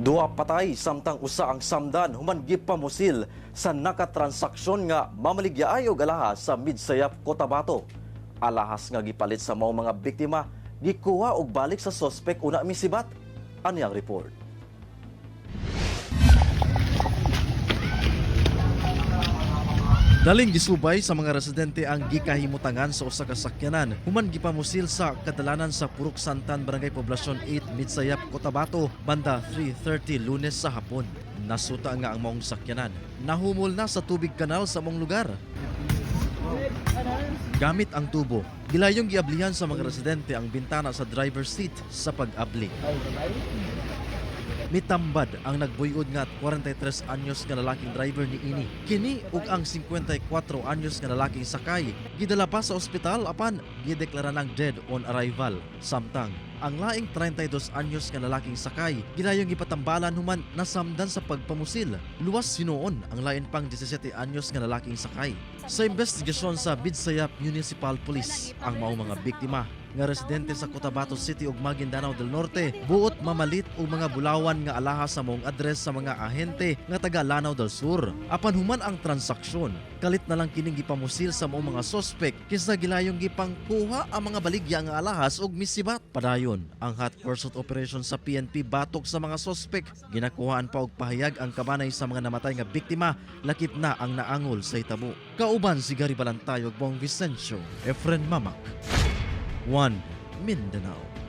Duha patay samtang usa ang samdan human gipamusil sa nakatransaksyon nga mamaligyaayog alahas sa Midsayap, Cotabato. Alahas nga gipalit sa mao mga biktima gikuha og balik sa sospek una misibat. Ani ang report. Daling gisubay sa mga residente ang gikahimutangan sa usa ka sakyanan human gipamusil sa kadalanan sa Purok Santan, Barangay Poblasyon 8, Midsayap, Cotabato, banda 3:30 Lunes sa hapon. Nasuta nga ang maong sakyanan. Nahumol na sa tubig kanal sa mong lugar. Gamit ang tubo, gilayong giablihan sa mga residente ang bintana sa driver's seat sa pag-abli. Mitambad ang nagbuyod nga 43 anyos nga lalaking driver ni ini. Kini ug ang 54 anyos nga lalaking sakay gidala pa sa ospital apan gideklara ng dead on arrival. Samtang ang laing 32 anyos nga lalaking sakay gilayong gipatambalan human nasamdan sa pagpamusil. Luwas sinuon ang lain pang 17 anyos nga lalaking sakay. Sa investigasyon sa Midsayap Municipal Police, ang mao mga biktima nga residente sa Cotabato City ug Maguindanao del Norte buot mamalit og mga bulawan nga alahas sa mong address sa mga ahente nga taga Lanao del Sur. Apan human ang transaksyon, kalit na lang kining gipamusil sa mong mga sospek kinsa gilayong gipangkuha ang mga baligya nga alahas og misibat. Padayon ang hot pursuit operation sa PNP batok sa mga sospek. Ginakuhaan pa og pahayag ang kabanay sa mga namatay nga biktima, lakip na ang naangol sa hitabo. Kauban si Gary Balantayog, Bong Vicencio, Efren Mamak, One Mindanao.